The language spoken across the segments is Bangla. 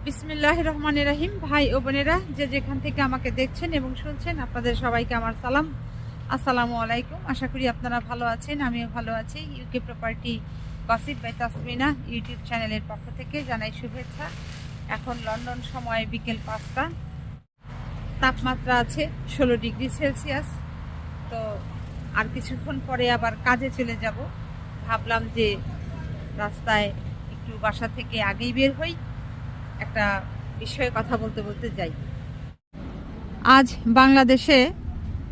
বিসমিল্লাহির রহমানির রহিম। ভাই ও বোনেরা, যে যেখান থেকে আমাকে দেখছেন এবং শুনছেন, আপনাদের সবাইকে আমার সালাম, আসসালামু আলাইকুম। আশা করি আপনারা ভালো আছেন, আমিও ভালো আছি। UK property gossip by Tasmina YouTube চ্যানেলের পক্ষ থেকে জানাই শুভেচ্ছা। এখন লন্ডন সময় বিকেল 5টা, তাপমাত্রা আছে 16 ডিগ্রি সেলসিয়াস। তো আর কিছুক্ষণ পরে আবার কাজে চলে যাব। ভাবলাম যে রাস্তায় একটু বাসা থেকে আগেই বের হই, একটা বিষয়ে কথা বলতে বলতে যাই। আজ বাংলাদেশে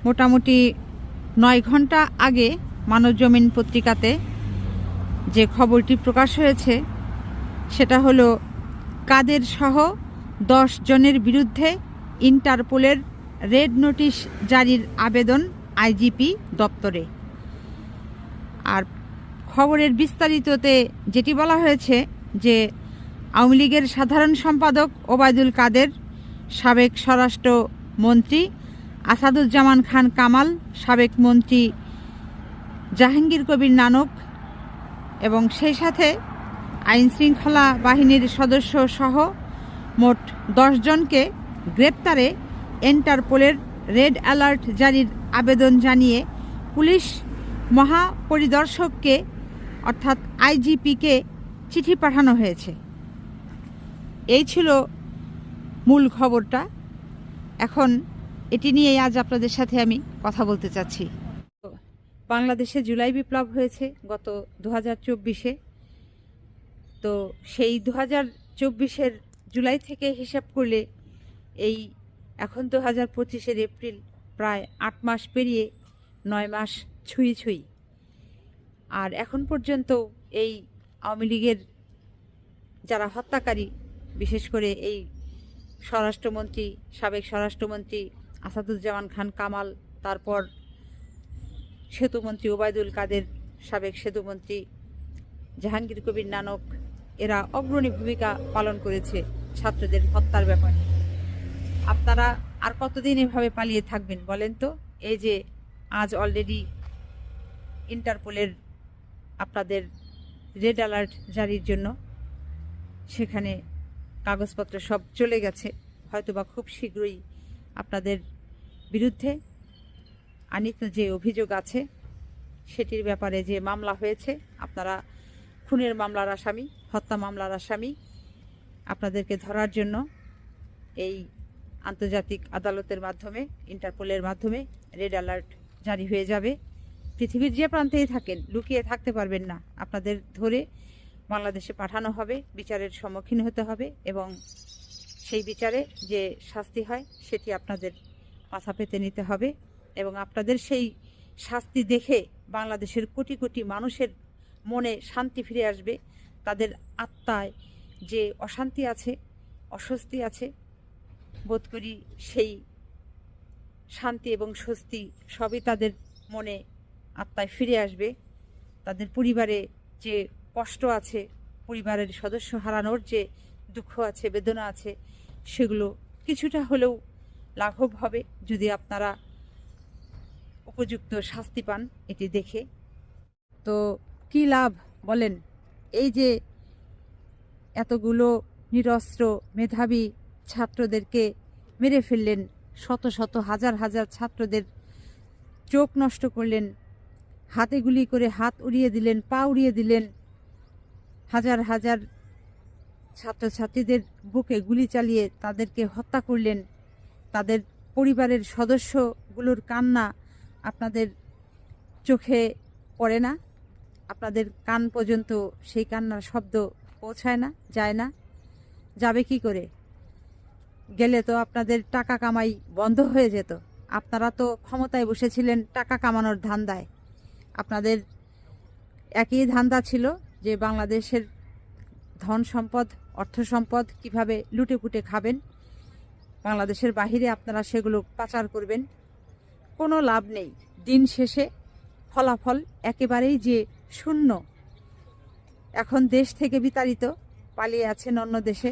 মোটামুটি 9 ঘন্টা আগে মানবজমিন পত্রিকাতে যে খবরটি প্রকাশ হয়েছে সেটা হলো কাদের সহ 10 জনের বিরুদ্ধে ইন্টারপোলের রেড নোটিশ জারির আবেদন আইজিপি দপ্তরে। আর খবরের বিস্তারিততে যেটি বলা হয়েছে যে আওয়ামী লীগের সাধারণ সম্পাদক ওবায়দুল কাদের, সাবেক স্বরাষ্ট্রমন্ত্রী আসাদুজ্জামান খান কামাল, সাবেক মন্ত্রী জাহাঙ্গীর কবির নানক এবং সেই সাথে আইনশৃঙ্খলা বাহিনীর সদস্য সহ মোট 10 জনকে গ্রেপ্তারে ইন্টারপোলের রেড অ্যালার্ট জারির আবেদন জানিয়ে পুলিশ মহাপরিদর্শককে অর্থাৎ আইজিপিকে চিঠি পাঠানো হয়েছে। এই ছিল মূল খবরটা। এখন এটি নিয়ে আজ আপনাদের সাথে আমি কথা বলতে চাচ্ছি। বাংলাদেশে জুলাই বিপ্লব হয়েছে গত 2024-এ। তো সেই 2024-এর জুলাই থেকে হিসাব করলে এই এখন 2025-এর এপ্রিল, প্রায় 8 মাস পেরিয়ে 9 মাস ছুঁই। আর এখন পর্যন্ত এই আওয়ামী লীগের যারা হত্যাকারী, বিশেষ করে এই স্বরাষ্ট্রমন্ত্রী, সাবেক স্বরাষ্ট্রমন্ত্রী আসাদুজ্জামান খান কামাল, তারপর সেতুমন্ত্রী ওবায়দুল কাদের, সাবেক সেতুমন্ত্রী জাহাঙ্গীর কবির নানক, এরা অগ্রণী ভূমিকা পালন করেছে ছাত্রদের হত্যার ব্যাপারে। আপনারা আর কতদিন এভাবে পালিয়ে থাকবেন বলেন তো? এই যে আজ অলরেডি ইন্টারপোলের আপনাদের রেড অ্যালার্ট জারির জন্য সেখানে কাগজপত্র সব চলে গেছে। হয়তোবা খুব শীঘ্রই আপনাদের বিরুদ্ধে আনিত যে অভিযোগ আছে সেটির ব্যাপারে যে মামলা হয়েছে, আপনারা খুনের মামলার আসামি, হত্যা মামলার আসামি, আপনাদেরকে ধরার জন্য এই আন্তর্জাতিক আদালতের মাধ্যমে, ইন্টারপোলের মাধ্যমে রেড অ্যালার্ট জারি হয়ে যাবে। পৃথিবীর যে প্রান্তেই থাকেন লুকিয়ে থাকতে পারবেন না, আপনাদের ধরে বাংলাদেশে পাঠানো হবে, বিচারের সম্মুখীন হতে হবে এবং সেই বিচারে যে শাস্তি হয় সেটি আপনাদের মাথা পেতে নিতে হবে। এবং আপনাদের সেই শাস্তি দেখে বাংলাদেশের কোটি কোটি মানুষের মনে শান্তি ফিরে আসবে। তাদের আত্মায় যে অশান্তি আছে, অস্বস্তি আছে, বোধ করি সেই শান্তি এবং স্বস্তি সবই তাদের মনে আত্মায় ফিরে আসবে। তাদের পরিবারে যে কষ্ট আছে, পরিবারের সদস্য হারানোর যে দুঃখ আছে, বেদনা আছে, সেগুলো কিছুটা হলেও লাঘব হবে যদি আপনারা উপযুক্ত শাস্তি পান এটি দেখে। তো কি লাভ বলেন? এই যে এতগুলো নিরস্ত্র মেধাবী ছাত্রদেরকে মেরে ফেললেন, শত শত হাজার হাজার ছাত্রদের চোখ নষ্ট করলেন, হাতে গুলি করে হাত উড়িয়ে দিলেন, পা উড়িয়ে দিলেন, হাজার হাজার ছাত্রছাত্রীদের বুকে গুলি চালিয়ে তাদেরকে হত্যা করলেন। তাদের পরিবারের সদস্যগুলোর কান্না আপনাদের চোখে পড়ে না, আপনাদের কান পর্যন্ত সেই কান্নার শব্দ পৌঁছায় না, যায় না। যাবে কি করে? গেলে তো আপনাদের টাকা কামাই বন্ধ হয়ে যেত। আপনারা তো ক্ষমতায় বসেছিলেন টাকা কামানোর ধান্দায়। আপনাদের একই ধান্দা ছিল যে বাংলাদেশের ধন সম্পদ, অর্থ সম্পদ কীভাবে লুটেপুটে খাবেন, বাংলাদেশের বাহিরে আপনারা সেগুলো পাচার করবেন। কোনো লাভ নেই। দিন শেষে ফলাফল একেবারেই যে শূন্য। এখন দেশ থেকে বিতাড়িত পালিয়ে আছেন অন্য দেশে।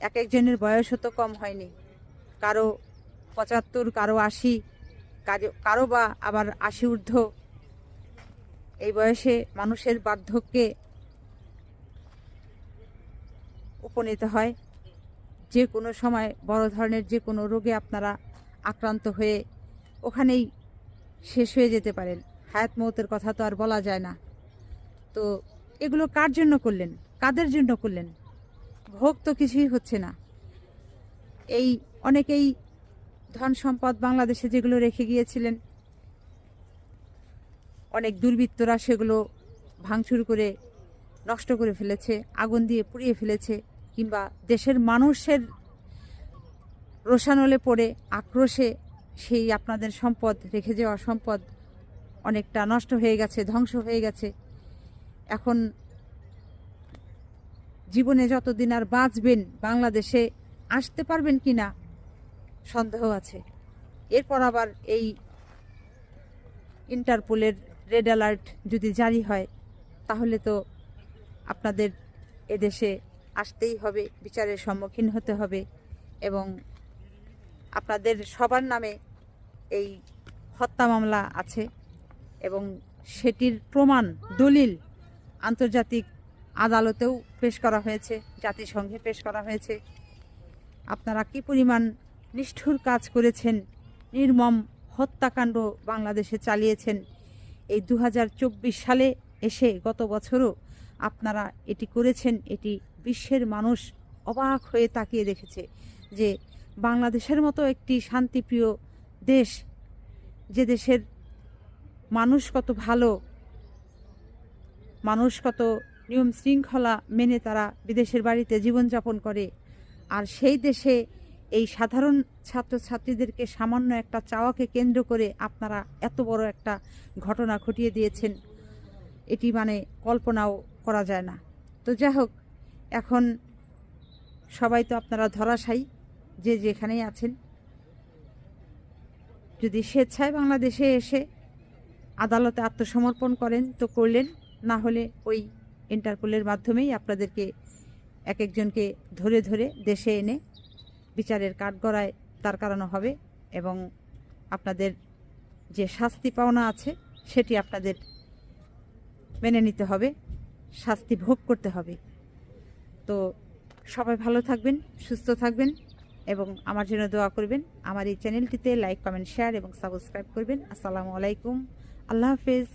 এক একজনের বয়সও তো কম হয়নি, কারো 75, কারো 80, কারো বা আবার 80 ঊর্ধ্ব। এই বয়সে মানুষের বার্ধক্যে উপনীত হয়। যে কোনো সময় বড় ধরনের যে কোনো রোগে আপনারা আক্রান্ত হয়ে ওখানেই শেষ হয়ে যেতে পারেন। হায়াত মৌতের কথা তো আর বলা যায় না। তো এগুলো কার জন্য করলেন, কাদের জন্য করলেন? ভোগ তো কিছুই হচ্ছে না। এই অনেকেই ধন সম্পদ বাংলাদেশে যেগুলো রেখে গিয়েছিলেন, অনেক দুর্বৃত্তরা সেগুলো ভাঙচুর করে নষ্ট করে ফেলেছে, আগুন দিয়ে পুড়িয়ে ফেলেছে, কিংবা দেশের মানুষের রোষানলে পড়ে আক্রোশে সেই আপনাদের সম্পদ, রেখে যাওয়া সম্পদ অনেকটা নষ্ট হয়ে গেছে, ধ্বংস হয়ে গেছে। এখন জীবনে যতদিন আর বাঁচবেন বাংলাদেশে আসতে পারবেন কি না সন্দেহ আছে। এরপর আবার এই ইন্টারপোলের রেড অ্যালার্ট যদি জারি হয়, তাহলে তো আপনাদের এদেশে আসতেই হবে, বিচারের সম্মুখীন হতে হবে, এবং আপনাদের সবার নামে এই হত্যা মামলা আছে এবং সেটির প্রমাণ দলিল আন্তর্জাতিক আদালতেও পেশ করা হয়েছে, জাতিসংঘে পেশ করা হয়েছে। আপনারা কি পরিমাণ নিষ্ঠুর কাজ করেছেন, নির্মম হত্যাকাণ্ড বাংলাদেশে চালিয়েছেন। এই 2024 সালে এসে গত বছরও আপনারা এটি করেছেন। এটি বিশ্বের মানুষ অবাক হয়ে তাকিয়ে দেখেছে যে বাংলাদেশের মতো একটি শান্তিপ্রিয় দেশ, যে দেশের মানুষ কত ভালো, মানুষ কত নিয়ম শৃঙ্খলা মেনে তারা বিদেশের বাড়িতে জীবনযাপন করে, আর সেই দেশে এই সাধারণ ছাত্রছাত্রীদেরকে সামান্য একটা চাওয়াকে কেন্দ্র করে আপনারা এত বড় একটা ঘটনা ঘটিয়ে দিয়েছেন, এটি মানে কল্পনাও করা যায় না। তো যাই হোক, এখন সবাই তো আপনারা ধরাশায়ী, যে যেখানেই আছেন। যদি স্বেচ্ছায় বাংলাদেশে এসে আদালতে আত্মসমর্পণ করেন তো করলেন, না হলে ওই ইন্টারপোলের মাধ্যমেই আপনাদেরকে এক একজনকে ধরে ধরে দেশে এনে বিচারের কাঠগড়ায় দাঁড় করানো হবে, এবং আপনাদের যে শাস্তি পাওনা আছে সেটি আপনাদের মেনে নিতে হবে, শাস্তি ভোগ করতে হবে। তো সবাই ভালো থাকবেন, সুস্থ থাকবেন এবং আমার জন্য দোয়া করবেন। আমার এই চ্যানেলটিতে লাইক, কমেন্ট, শেয়ার এবং সাবস্ক্রাইব করবেন। আসসালামু আলাইকুম, আল্লাহ হাফেজ।